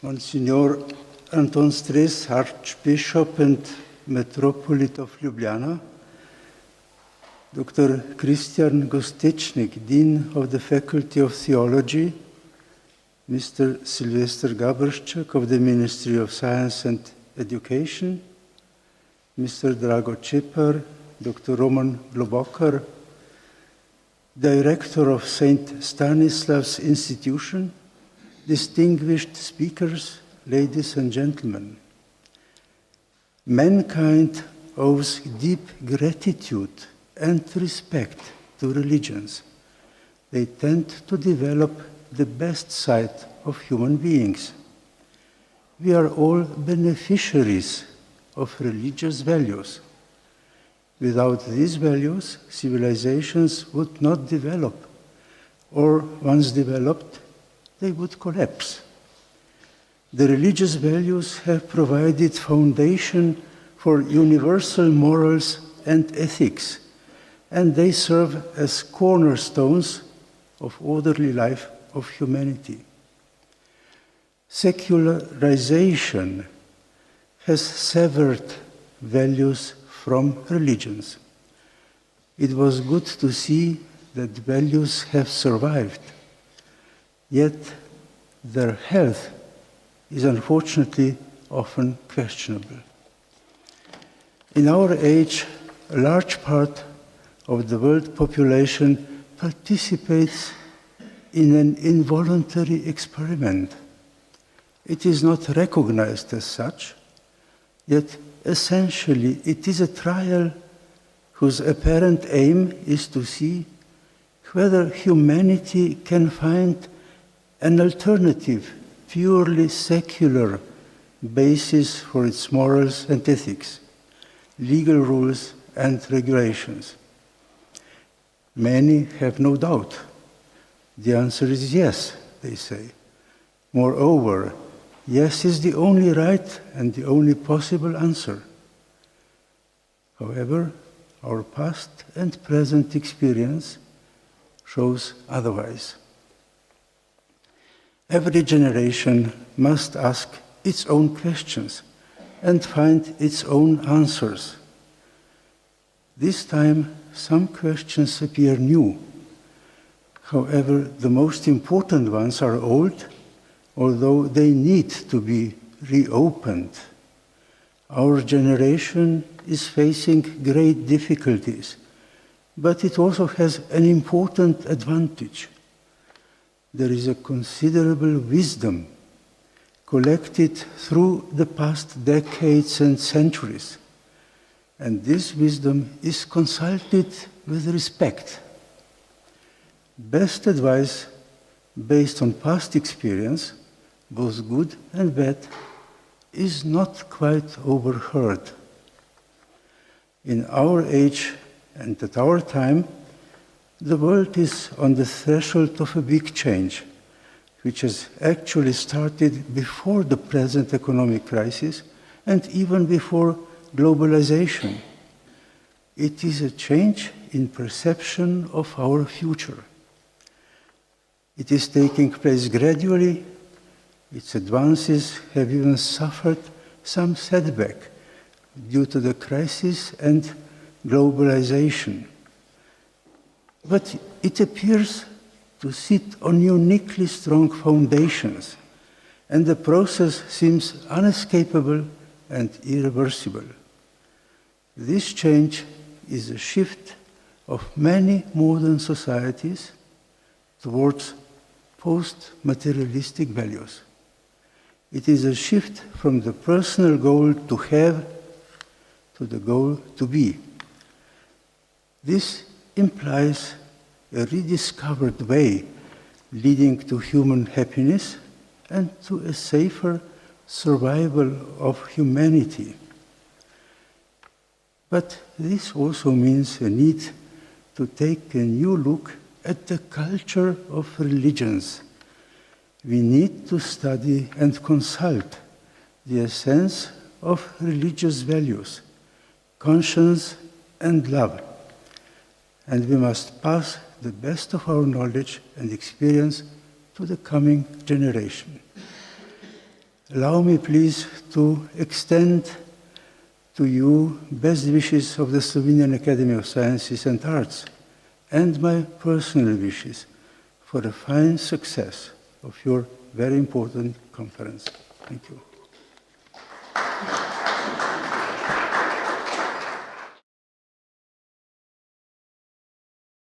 Monsignor Anton Stres, Archbishop and Metropolitan of Ljubljana, Dr. Christian Gostečnik, Dean of the Faculty of Theology, Mr. Sylvester Gabrščak of the Ministry of Science and Education, Mr. Drago Čepar, Dr. Roman Globokar, Director of St. Stanislav's Institution, distinguished speakers, ladies and gentlemen. Mankind owes deep gratitude and respect to religions. They tend to develop the best side of human beings. We are all beneficiaries of religious values. Without these values, civilizations would not develop, or once developed, they would collapse. The religious values have provided foundation for universal morals and ethics, and they serve as cornerstones of orderly life of humanity. Secularization has severed values from religions. It was good to see that values have survived, yet their health is unfortunately often questionable. In our age, a large part of the world population participates in an involuntary experiment. It is not recognized as such, yet essentially it is a trial whose apparent aim is to see whether humanity can find an alternative, purely secular basis for its morals and ethics, legal rules and regulations. Many have no doubt. The answer is yes, they say. Moreover, yes is the only right and the only possible answer. However, our past and present experience shows otherwise. Every generation must ask its own questions and find its own answers. This time, some questions appear new. However, the most important ones are old, although they need to be reopened. Our generation is facing great difficulties, but it also has an important advantage. There is a considerable wisdom collected through the past decades and centuries, and this wisdom is consulted with respect. Best advice based on past experience, both good and bad, is not quite overheard. In our age and at our time, the world is on the threshold of a big change, which has actually started before the present economic crisis and even before globalization. It is a change in perception of our future. It is taking place gradually. Its advances have even suffered some setback due to the crisis and globalization. But it appears to sit on uniquely strong foundations, and the process seems unescapable and irreversible. This change is a shift of many modern societies towards post-materialistic values. It is a shift from the personal goal to have to the goal to be. This implies a rediscovered way leading to human happiness and to a safer survival of humanity. But this also means a need to take a new look at the culture of religions. We need to study and consult the essence of religious values, conscience and love. And we must pass the best of our knowledge and experience to the coming generation. Allow me, please, to extend to you best wishes of the Slovenian Academy of Sciences and Arts and my personal wishes for the fine success of your very important conference. Thank you.